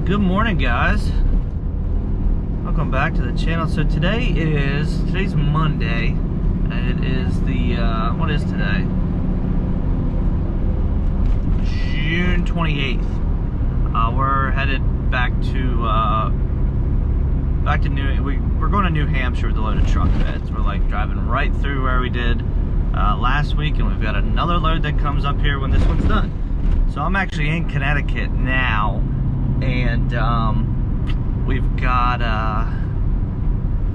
Good morning, guys. Welcome back to the channel. So today's Monday, and it is the what is today? June 28th. We're headed back to we're going to New Hampshire with a load of truck beds. We're like driving right through where we did last week, and we've got another load that comes up here when this one's done. So I'm actually in Connecticut now, and we've got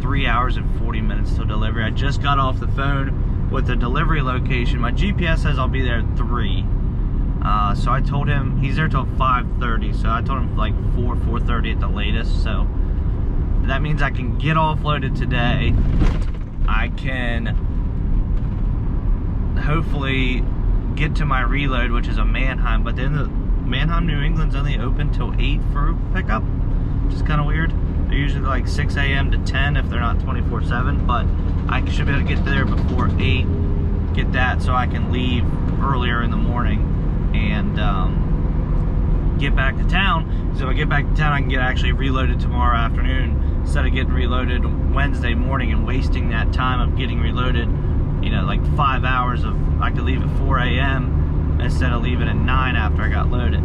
3 hours and 40 minutes till delivery. I just got off the phone with the delivery location. My GPS says I'll be there at 3. So I told him he's there till 5:30. So I told him like 4:30 at the latest. So that means I can get offloaded today. I can hopefully get to my reload, which is a Mannheim, but then the Mannheim, New England's only open till 8 for pickup, which is kind of weird. They're usually like 6 a.m. to 10 if they're not 24/7, but I should be able to get there before 8, get that so I can leave earlier in the morning and get back to town. So if I get back to town, I can get actually reloaded tomorrow afternoon instead of getting reloaded Wednesday morning and wasting that time of getting reloaded, you know, like 5 hours of, I could leave at 4 a.m. instead of leaving at 9 after I got loaded.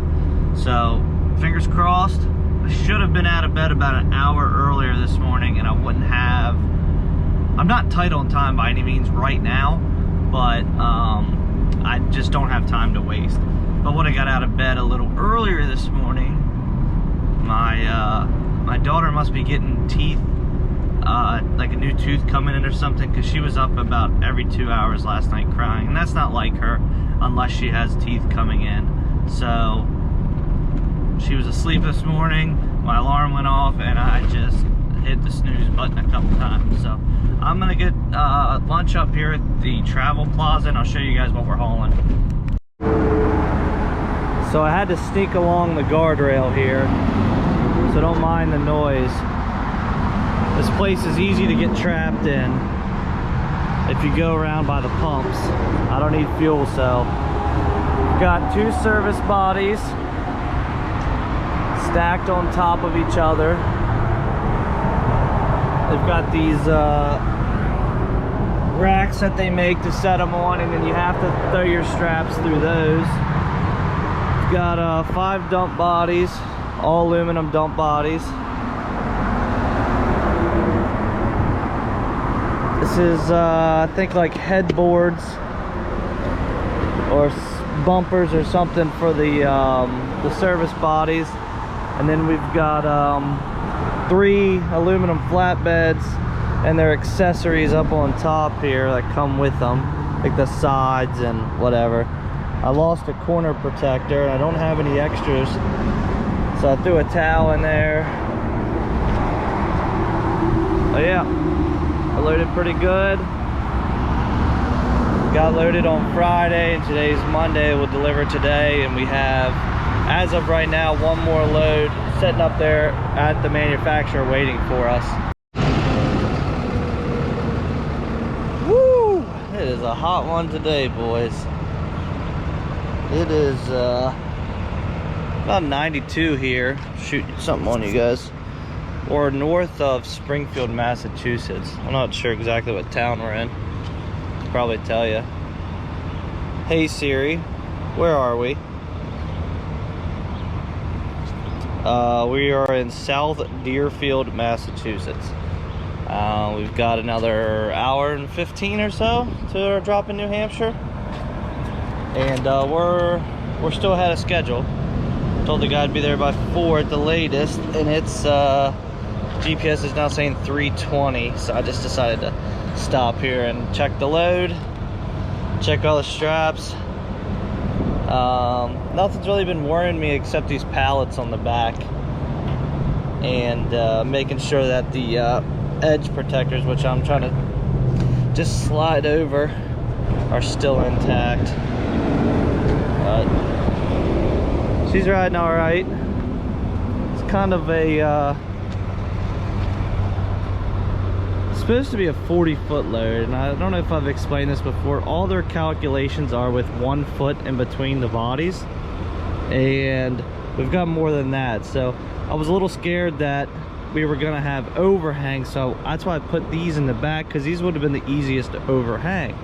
So fingers crossed. I should have been out of bed about an hour earlier this morning, and I wouldn't have. I'm not tight on time by any means right now, but I just don't have time to waste. But when I got out of bed a little earlier this morning, my daughter must be getting teeth, like a new tooth coming in or something, because she was up about every 2 hours last night crying, and that's not like her unless she has teeth coming in. So she was asleep this morning, my alarm went off, and I just hit the snooze button a couple times. So I'm gonna get lunch up here at the Travel Plaza, and I'll show you guys what we're hauling. So I had to sneak along the guardrail here, so don't mind the noise. This place is easy to get trapped in if you go around by the pumps. I don't need fuel cell. We've got 2 service bodies stacked on top of each other. They've got these racks that they make to set them on, and then you have to throw your straps through those. We've got 5 dump bodies, all aluminum dump bodies. This is I think like headboards or bumpers or something for the service bodies. And then we've got 3 aluminum flatbeds and their accessories up on top here that come with them, like the sides and whatever. I lost a corner protector and I don't have any extras, so I threw a towel in there. But yeah, I loaded pretty good. Got loaded on Friday, and today's Monday. We'll deliver today, and we have, as of right now, 1 more load sitting up there at the manufacturer waiting for us. Woo! It is a hot one today, boys. It is about 92 here. Shoot something on you guys. We're north of Springfield, Massachusetts. I'm not sure exactly what town we're in. I'll probably tell you. Hey Siri, where are we? We are in South Deerfield, Massachusetts. We've got another hour and 15 or so to our drop in New Hampshire, and we're still ahead of schedule. Told the guy to be there by 4 at the latest, and it's GPS is now saying 3:20, so I just decided to stop here and check the load, check all the straps. Nothing's really been worrying me except these pallets on the back, and making sure that the edge protectors, which I'm trying to just slide over, are still intact. She's riding all right. It's kind of a supposed to be a 40-foot load, and I don't know if I've explained this before. All their calculations are with 1 foot in between the bodies, and we've got more than that. So I was a little scared that we were gonna have overhang, so that's why I put these in the back, because these would have been the easiest to overhang,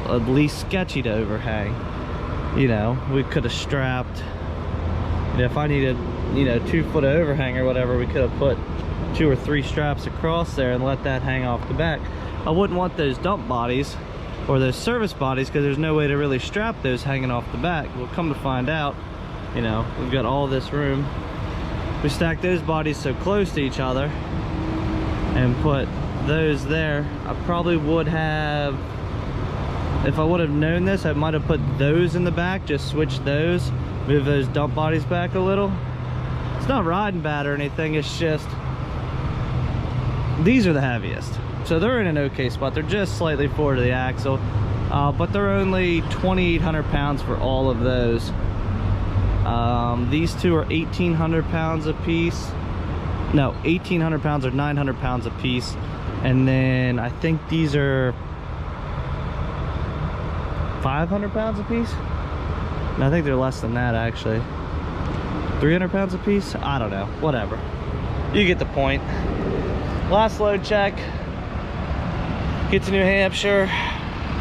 at least sketchy to overhang. You know, we could have strapped, you know, if I needed, you know, 2 foot of overhang or whatever, we could have put 2 or 3 straps across there and let that hang off the back. I wouldn't want those dump bodies or those service bodies, because there's no way to really strap those hanging off the back. We'll come to find out, you know, we've got all this room. We stacked those bodies so close to each other and put those there. I probably would have, if I would have known this, I might have put those in the back, just switch those, move those dump bodies back a little. It's not riding bad or anything, it's just these are the heaviest. So they're in an okay spot. They're just slightly forward to the axle, but they're only 2,800 pounds for all of those. These two are 1,800 pounds a piece. No, 1,800 pounds or 900 pounds a piece. And then I think these are 500 pounds a piece. No, I think they're less than that actually. 300 pounds a piece? I don't know, whatever. You get the point. Last load check. Get to New Hampshire.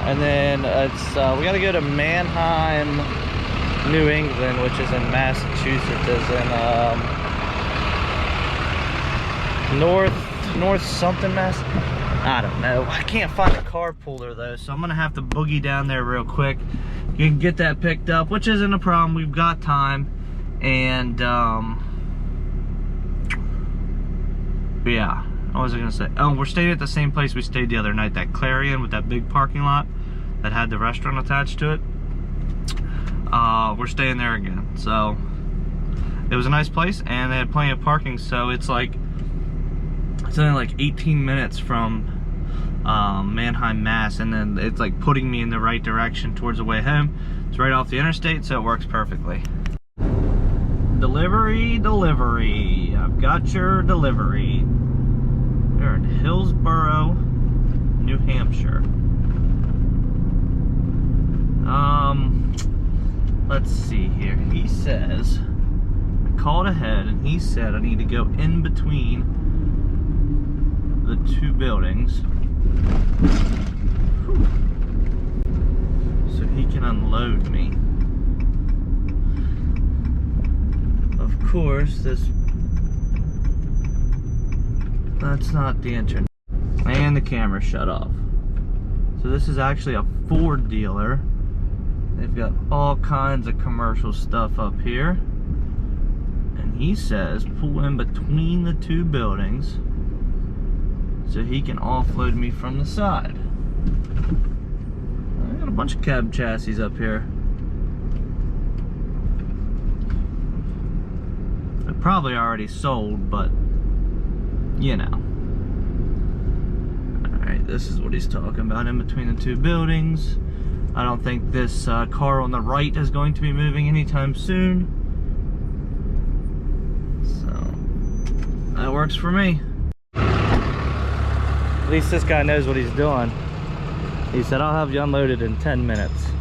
And then it's we gotta go to Mannheim, New England, which is in Massachusetts, is in north something Mass. I don't know. I can't find a carpooler though, so I'm gonna have to boogie down there real quick. You can get that picked up, which isn't a problem. We've got time, and yeah. What was I gonna say? Oh, we're staying at the same place we stayed the other night, that Clarion with that big parking lot that had the restaurant attached to it. We're staying there again. So it was a nice place, and they had plenty of parking, so it's only like 18 minutes from Mannheim, Mass, and then it's like putting me in the right direction towards the way home. It's right off the interstate, so it works perfectly. Delivery. I've got your delivery. We're in Hillsborough, New Hampshire. Let's see here. He says, I called ahead and he said I need to go in between the 2 buildings. Whew. So he can unload me. Of course, that's not the internet. And the camera shut off. So this is actually a Ford dealer. They've got all kinds of commercial stuff up here. And he says pull in between the 2 buildings so he can offload me from the side. I got a bunch of cab chassis up here. They're probably already sold, but you know. Alright, this is what he's talking about, in between the 2 buildings. I don't think this car on the right is going to be moving anytime soon. So, that works for me. At least this guy knows what he's doing. He said, I'll have you unloaded in 10 minutes.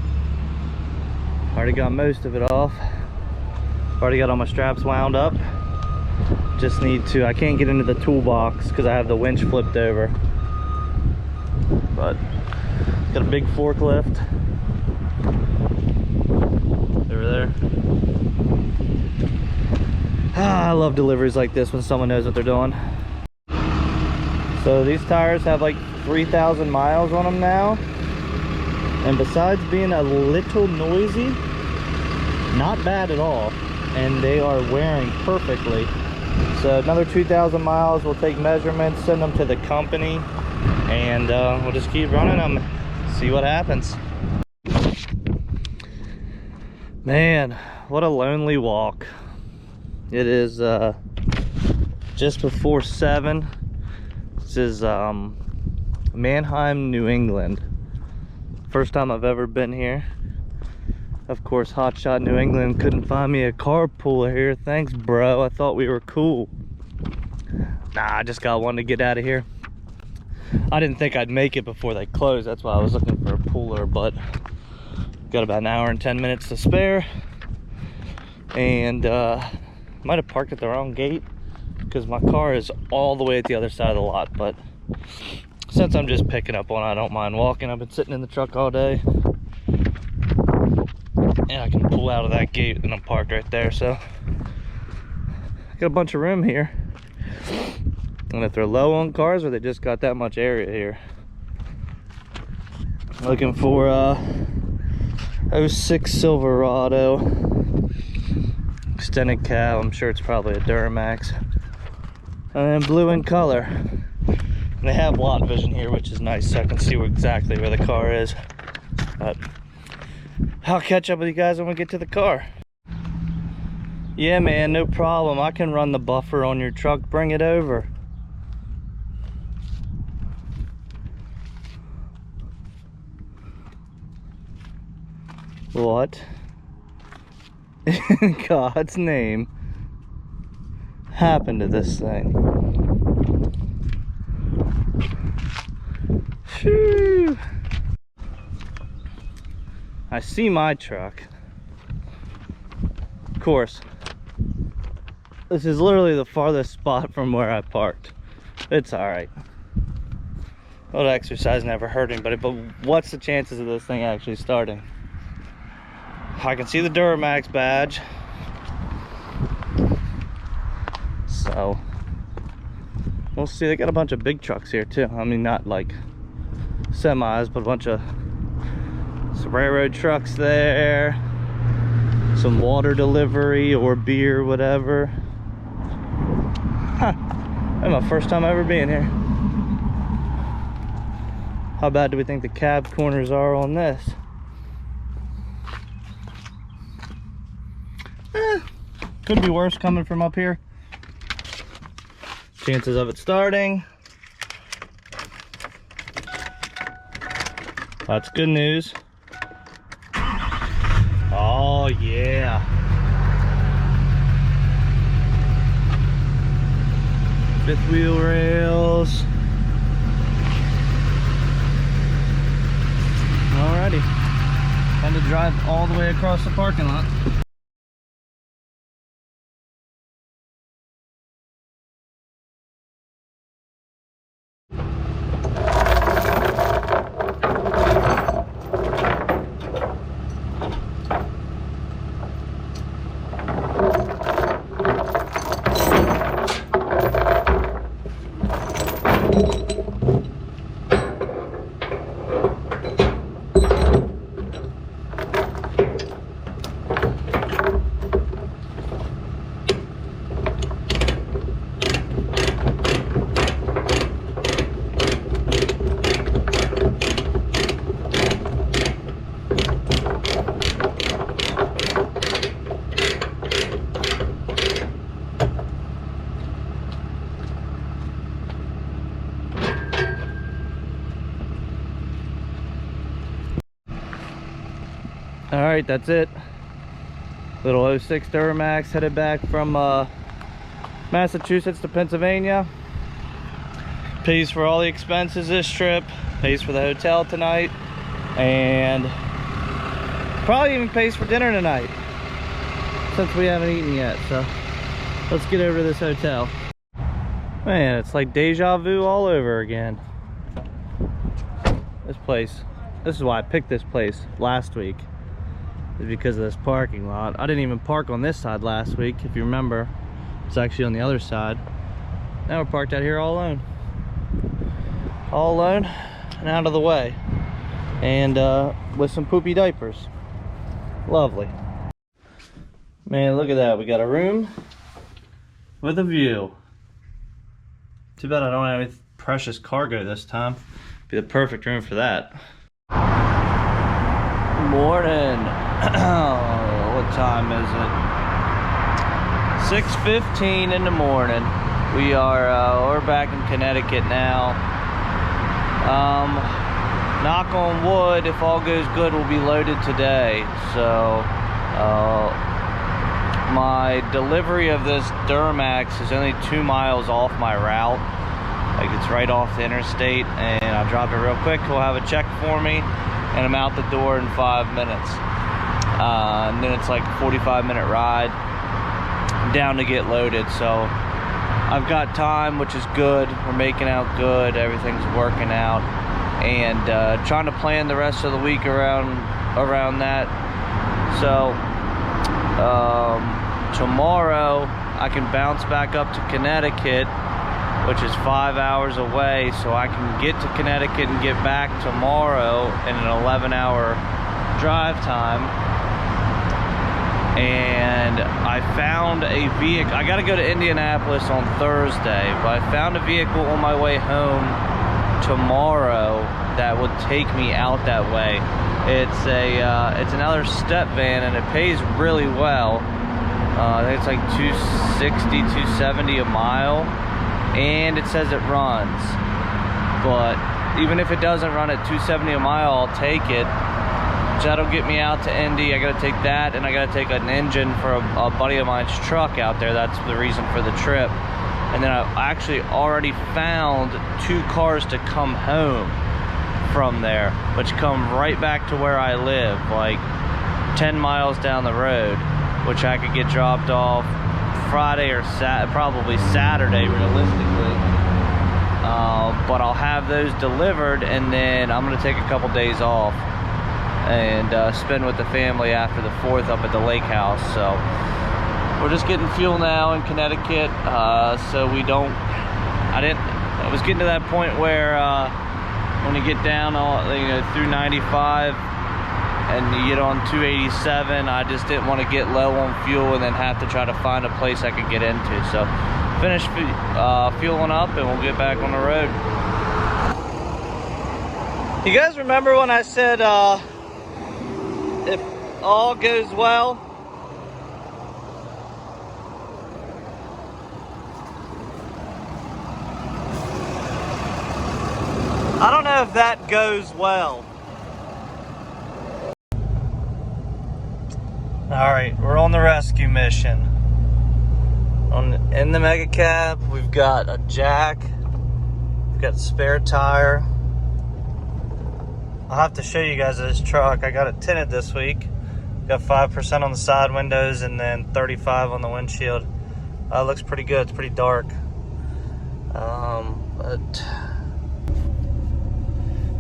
Already got most of it off. Already got all my straps wound up. Just need to, I can't get into the toolbox because I have the winch flipped over. But, got a big forklift. Over there. I love deliveries like this when someone knows what they're doing. So these tires have like 3,000 miles on them now. And besides being a little noisy, not bad at all. And they are wearing perfectly. So another 2,000 miles, we'll take measurements, send them to the company, and we'll just keep running them, see what happens. Man, what a lonely walk. It is just before 7. This is Mannheim, New England. First time I've ever been here. Of course, Hotshot New England couldn't find me a carpooler here. Thanks, bro. I thought we were cool. Nah, I just got one to get out of here. I didn't think I'd make it before they closed. That's why I was looking for a puller, but got about an hour and 10 minutes to spare. and might have parked at the wrong gate because my car is all the way at the other side of the lot. But since I'm just picking up one, I don't mind walking. I've been sitting in the truck all day, and I can pull out of that gate and I'm parked right there. So I got a bunch of room here. And if they're low on cars, or they just got that much area here. Looking for 06 Silverado extended cab. I'm sure it's probably a Duramax, and then blue in color. And they have lot vision here, which is nice, so I can see exactly where the car is. But I'll catch up with you guys when we get to the car. Yeah, man, no problem. I can run the buffer on your truck. Bring it over. What in God's name happened to this thing? Phew. I see my truck. Of course, this is literally the farthest spot from where I parked. It's alright. A little exercise never hurt anybody, but what's the chances of this thing actually starting? I can see the Duramax badge, so we'll see. They got a bunch of big trucks here too. I mean, not like semis, but a bunch of some railroad trucks there, some water delivery or beer, whatever. That's my first time ever being here. How bad do we think the cab corners are on this? Could be worse coming from up here. Chances of it starting. That's good news. Oh yeah. Fifth wheel rails. Alrighty. Time to drive all the way across the parking lot. All right, that's it. Little 06 Duramax headed back from Massachusetts to Pennsylvania. Pays for all the expenses this trip, pays for the hotel tonight, and probably even pays for dinner tonight since we haven't eaten yet. So let's get over to this hotel. Man, it's like deja vu all over again. This place, this is why I picked this place last week, is because of this parking lot. I didn't even park on this side last week, if you remember. It's actually on the other side. Now we're parked out here all alone. All alone and out of the way. And with some poopy diapers. Lovely. Man, look at that. We got a room with a view. Too bad I don't have any precious cargo this time. Be the perfect room for that. Morning. What time is it? 6:15 in the morning. We are we're back in Connecticut now. Knock on wood, if all goes good, we'll be loaded today. So my delivery of this Duramax is only 2 miles off my route. Like, it's right off the interstate, and I'll drop it real quick. He'll have a check for me, and I'm out the door in 5 minutes. and then it's like a 45-minute ride down to get loaded. So I've got time, which is good. We're making out good. Everything's working out, and trying to plan the rest of the week around that. So tomorrow I can bounce back up to Connecticut, which is 5 hours away, so I can get to Connecticut and get back tomorrow in an 11-hour drive time. And I found a vehicle. I got to go to Indianapolis on Thursday, but I found a vehicle on my way home tomorrow that would take me out that way. It's another step van, and it pays really well. I think it's like $260, $270 a mile, and it says it runs. But even if it doesn't run at $270 a mile, I'll take it. So that'll get me out to Indy. I gotta take that, and I gotta take an engine for a buddy of mine's truck out there. That's the reason for the trip. And then I actually already found 2 cars to come home from there, which come right back to where I live, like 10 miles down the road, which I could get dropped off Friday or probably Saturday realistically. But I'll have those delivered, and then I'm gonna take a couple days off and spend with the family after the 4th up at the lake house. So we're just getting fuel now in Connecticut, so we don't, I was getting to that point where when you get down through 95 and you get on 287, I just didn't want to get low on fuel and then have to try to find a place I could get into. So finish fueling up, and we'll get back on the road. You guys remember when I said if all goes well, I don't know if that goes well. Alright, we're on the rescue mission. In the mega cab, we've got a jack, we've got a spare tire. I'll have to show you guys this truck. I got it tinted this week. Got 5% on the side windows and then 35 on the windshield. Looks pretty good. It's pretty dark. But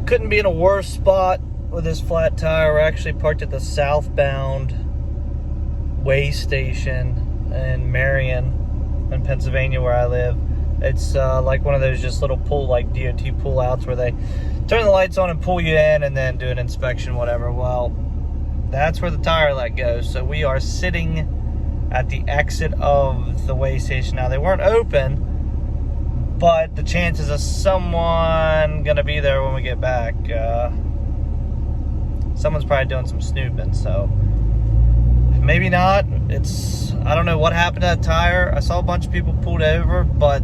couldn't be in a worse spot with this flat tire. We're actually parked at the southbound way station in Marion in Pennsylvania, where I live. It's like one of those just little DOT pull outs where they turn the lights on and pull you in and then do an inspection, whatever. Well, that's where the tire let goes. So we are sitting at the exit of the way station. Now, they weren't open, but the chances of someone gonna be there when we get back, someone's probably doing some snooping, so maybe not. I don't know what happened to that tire. I saw a bunch of people pulled over, but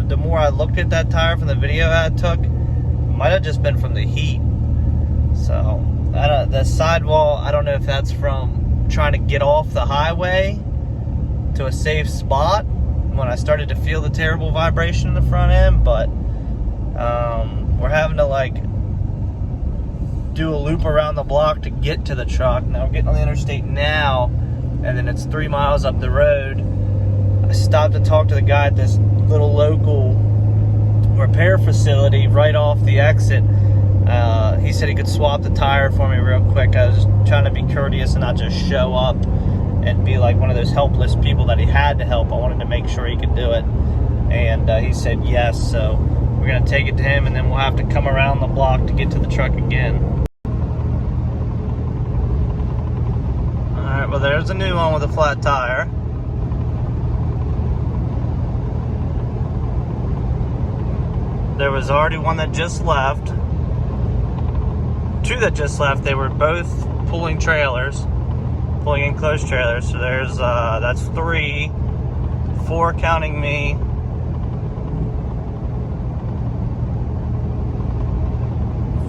the more I looked at that tire from the video I took, might have just been from the heat. So the sidewall, I don't know if that's from trying to get off the highway to a safe spot when I started to feel the terrible vibration in the front end, but we're having to do a loop around the block to get to the truck. Now we're getting on the interstate now, and then it's 3 miles up the road. I stopped to talk to the guy at this little local repair facility right off the exit. He said he could swap the tire for me real quick. I was trying to be courteous and not just show up and be like one of those helpless people that he had to help. I wanted to make sure he could do it, and he said yes. So we're gonna take it to him, and then we'll have to come around the block to get to the truck again. Alright, well, there's a new one with a flat tire. There was already one that just left. 2 that just left. They were both pulling trailers, pulling enclosed trailers. So there's that's 3, 4 counting me.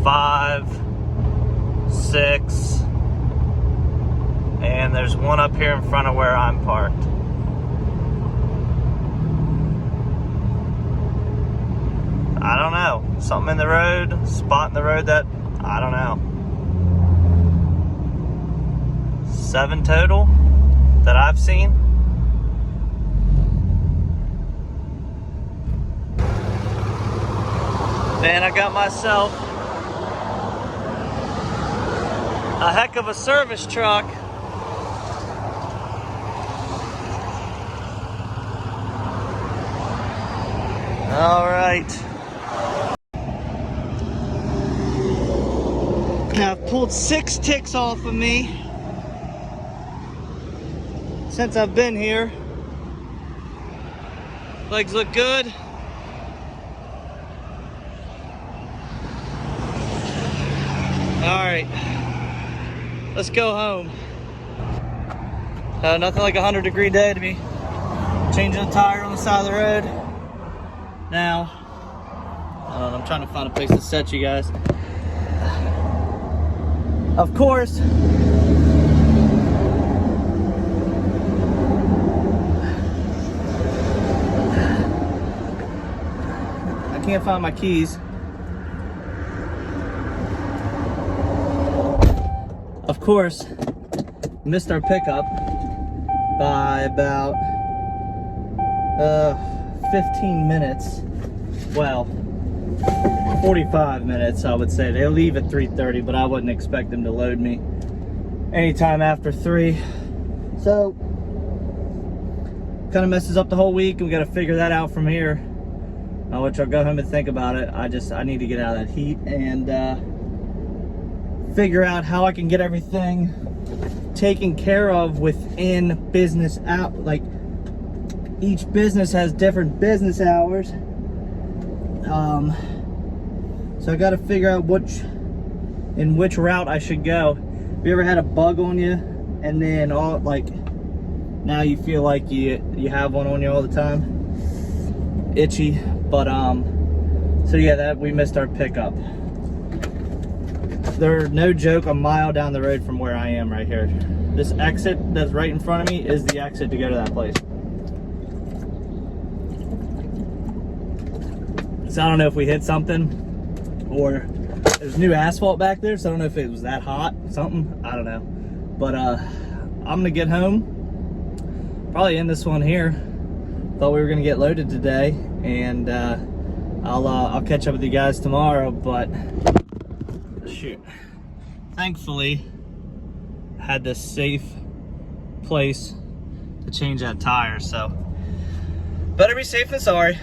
5, 6, and there's one up here in front of where I'm parked. I don't know. Something in the road, spot in the road that, I don't know. 7 total that I've seen. Man, I got myself a heck of a service truck. All right. Now I've pulled 6 ticks off of me since I've been here. Legs look good. All right, let's go home. Nothing like a 100-degree day to be changing a tire on the side of the road. Now, I don't know, I'm trying to find a place to set you guys. Of course, I can't find my keys. Of course, missed our pickup by about 15 minutes. Well, 45 minutes, I would say. They leave at 3:30, but I wouldn't expect them to load me anytime after 3. So, kind of messes up the whole week. We got to figure that out from here. Which I'll go home and think about it. I need to get out of that heat and figure out how I can get everything taken care of within business hours. Like, each business has different business hours. So I got to figure out in which route I should go. Have you ever had a bug on you and then now you feel like you have one on you all the time? Itchy. But so yeah, we missed our pickup. They're, no joke, a mile down the road from where I am right here. This exit that's right in front of me is the exit to go to that place. So I don't know if we hit something, or there's new asphalt back there, so I don't know if it was that hot, something, I don't know. But I'm gonna get home, probably end this one here. Thought we were gonna get loaded today, and I'll catch up with you guys tomorrow. But shoot, thankfully I had this safe place to change that tire, so better be safe than sorry.